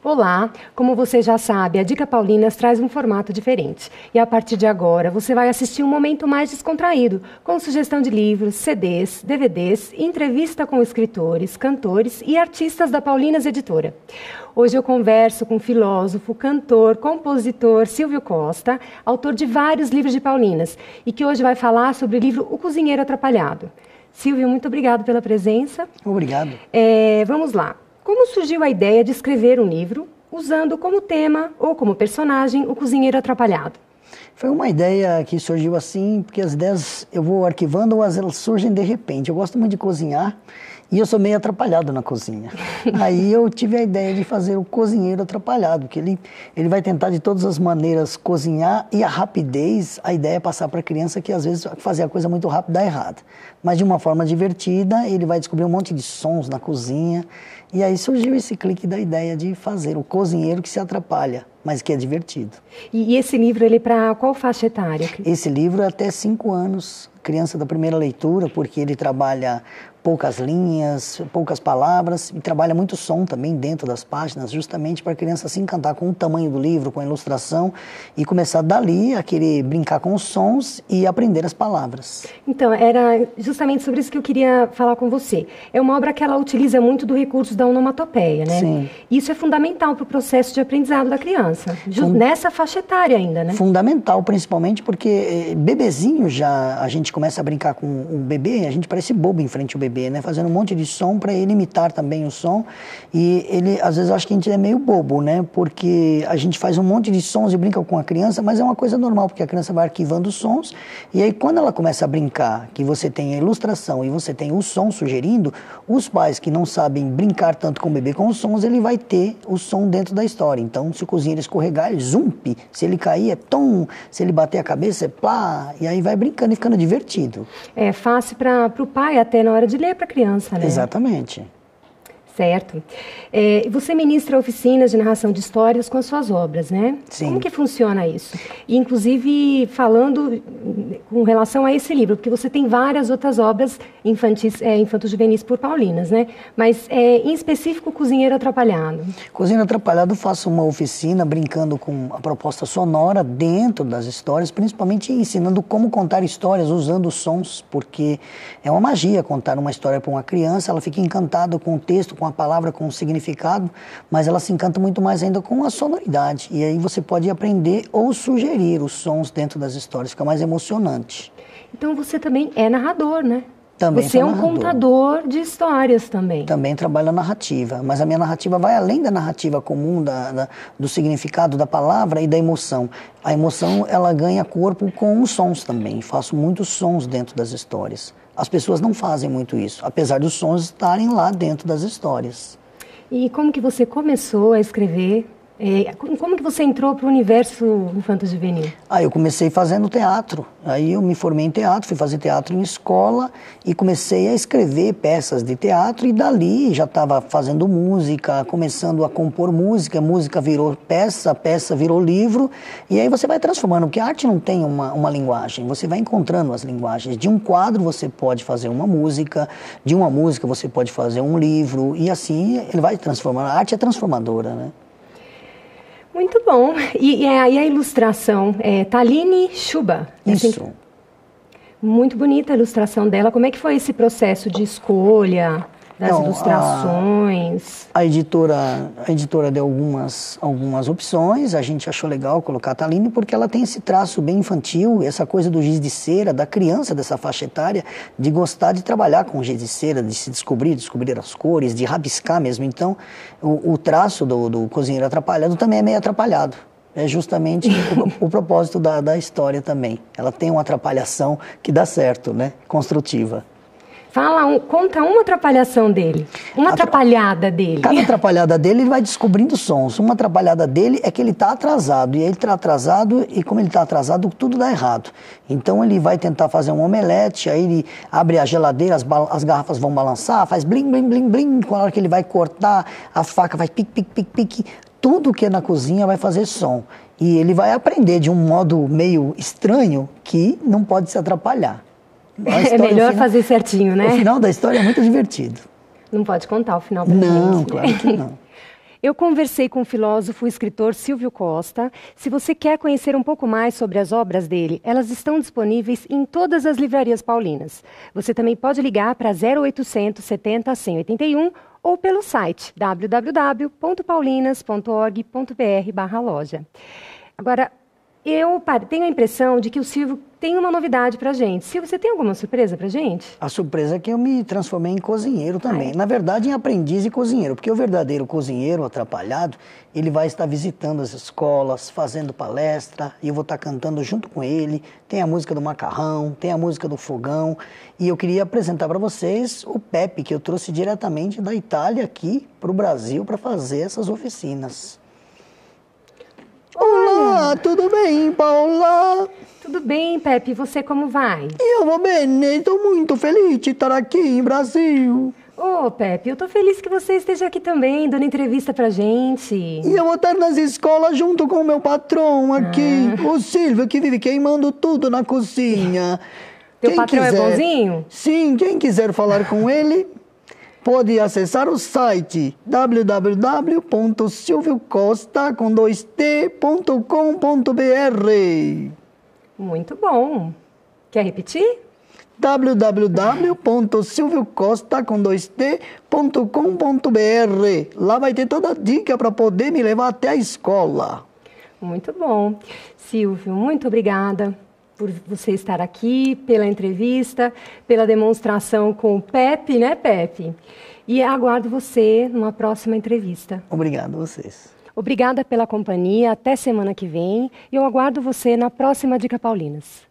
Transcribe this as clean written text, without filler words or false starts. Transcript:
Olá, como você já sabe, a Dica Paulinas traz um formato diferente. E a partir de agora, você vai assistir um momento mais descontraído, com sugestão de livros, CDs, DVDs, entrevista com escritores, cantores e artistas da Paulinas Editora. Hoje eu converso com o filósofo, cantor, compositor Silvio Costa, autor de vários livros de Paulinas, e que hoje vai falar sobre o livro O Cozinheiro Atrapalhado. Silvio, muito obrigado pela presença. Obrigado. Vamos lá. Como surgiu a ideia de escrever um livro usando como tema ou como personagem o cozinheiro atrapalhado? Foi uma ideia que surgiu assim, porque as ideias eu vou arquivando ou elas surgem de repente. Eu gosto muito de cozinhar e eu sou meio atrapalhado na cozinha. Aí eu tive a ideia de fazer o cozinheiro atrapalhado, que ele vai tentar de todas as maneiras cozinhar e a rapidez, a ideia é passar para a criança que às vezes fazer a coisa muito rápido dá errado. Mas de uma forma divertida, ele vai descobrir um monte de sons na cozinha. E aí surgiu esse clique da ideia de fazer o cozinheiro que se atrapalha, mas que é divertido. E esse livro, ele é para qual faixa etária? Esse livro é até 5 anos, criança da primeira leitura, porque ele trabalha poucas linhas, poucas palavras e trabalha muito som também dentro das páginas, justamente para a criança se encantar com o tamanho do livro, com a ilustração e começar dali a querer brincar com os sons e aprender as palavras. Então, era justamente sobre isso que eu queria falar com você. É uma obra que ela utiliza muito do recurso da onomatopeia, né? Sim. Isso é fundamental para o processo de aprendizado da criança, nessa faixa etária ainda, né? Fundamental, principalmente porque bebezinho já, a gente começa a brincar com o bebê, a gente parece bobo em frente ao bebê, né? Fazendo um monte de som para ele imitar também o som. E ele, às vezes, acha que a gente é meio bobo, né? Porque a gente faz um monte de sons e brinca com a criança, mas é uma coisa normal, porque a criança vai arquivando os sons. E aí, quando ela começa a brincar, que você tem a ilustração e você tem o som sugerindo, os pais que não sabem brincar tanto com o bebê com os sons, ele vai ter o som dentro da história. Então, se o cozinheiro escorregar, ele zumpe. Se ele cair, é tom. Se ele bater a cabeça, é plá. E aí vai brincando e ficando divertido. É fácil para o pai até na hora de ler para a criança, né? Exatamente. Certo. Você ministra oficinas de narração de histórias com as suas obras, né? Sim. Como que funciona isso? E, inclusive, falando com relação a esse livro, porque você tem várias outras obras infanto-juvenis por Paulinas, né? Mas, em específico, Cozinheiro Atrapalhado. Cozinheiro Atrapalhado, faço uma oficina brincando com a proposta sonora dentro das histórias, principalmente ensinando como contar histórias usando sons, porque é uma magia contar uma história para uma criança, ela fica encantada com o texto, com a palavra, com o significado, mas ela se encanta muito mais ainda com a sonoridade. E aí você pode aprender ou sugerir os sons dentro das histórias, fica mais emocionante. Então você também é narrador, né? Também você é um narrador. Contador de histórias também. Também trabalho a narrativa, mas a minha narrativa vai além da narrativa comum, do significado da palavra e da emoção. A emoção, ela ganha corpo com os sons também. Faço muitos sons dentro das histórias. As pessoas não fazem muito isso, apesar dos sons estarem lá dentro das histórias. E como que você começou a escrever? Como que você entrou para o universo infanto-juvenil? Eu comecei fazendo teatro. Aí eu me formei em teatro, fui fazer teatro em escola e comecei a escrever peças de teatro e dali já estava fazendo música, começando a compor música, música virou peça, peça virou livro e aí você vai transformando, porque a arte não tem uma linguagem, você vai encontrando as linguagens. De um quadro você pode fazer uma música, de uma música você pode fazer um livro e assim ele vai transformando. A arte é transformadora, né? Muito bom. E a ilustração é Taline Chuba. Isso. Muito bonita a ilustração dela. Como é que foi esse processo de escolha das ilustrações? A editora deu algumas opções, a gente achou legal colocar a Taline porque ela tem esse traço bem infantil, essa coisa do giz de cera, da criança dessa faixa etária, de gostar de trabalhar com giz de cera, de se descobrir as cores, de rabiscar mesmo. Então, o traço do Cozinheiro Atrapalhado também é meio atrapalhado. É justamente o propósito da história também. Ela tem uma atrapalhação que dá certo, né? Construtiva. Conta uma atrapalhação dele, uma atrapalhada dele. Cada atrapalhada dele, ele vai descobrindo sons. Uma atrapalhada dele é que ele está atrasado. E ele está atrasado, e como ele está atrasado, tudo dá errado. Então ele vai tentar fazer um omelete, aí ele abre a geladeira, as garrafas vão balançar, faz blim, blim, blim, blim. Com a hora que ele vai cortar, a faca vai pique, pique, pique, pique. Tudo que é na cozinha vai fazer som. E ele vai aprender de um modo meio estranho que não pode se atrapalhar. É melhor fazer certinho, né? O final da história é muito divertido. Não pode contar o final pra gente. Não, claro que não. Eu conversei com o filósofo e escritor Silvio Costa. Se você quer conhecer um pouco mais sobre as obras dele, elas estão disponíveis em todas as livrarias paulinas. Você também pode ligar para 0800 70 181 ou pelo site www.paulinas.org.br/loja. Agora, eu tenho a impressão de que o Silvio tem uma novidade para a gente. Silvio, você tem alguma surpresa para a gente? A surpresa é que eu me transformei em cozinheiro também. Na verdade, em aprendiz e cozinheiro, porque o verdadeiro cozinheiro atrapalhado, ele vai estar visitando as escolas, fazendo palestra, e eu vou estar cantando junto com ele. Tem a música do macarrão, tem a música do fogão, e eu queria apresentar para vocês o Pepe, que eu trouxe diretamente da Itália aqui para o Brasil para fazer essas oficinas. Olá, tudo bem, Paula? Tudo bem, Pepe. E você como vai? Eu vou bem, estou muito feliz de estar aqui em Brasil. Ô, Pepe, eu tô feliz que você esteja aqui também, dando entrevista pra gente. E eu vou estar nas escolas junto com o meu patrão aqui, o Silvio, que vive queimando tudo na cozinha. Teu patrão é bonzinho? Sim, quem quiser falar com ele, pode acessar o site www.silviocosta.com.br. Muito bom. Quer repetir? www.silviocosta.com.br. Lá vai ter toda a dica para poder me levar até a escola. Muito bom. Silvio, muito obrigada por você estar aqui, pela entrevista, pela demonstração com o Pepe, né, Pepe? E aguardo você numa próxima entrevista. Obrigado a vocês. Obrigada pela companhia, até semana que vem. E eu aguardo você na próxima Dica Paulinas.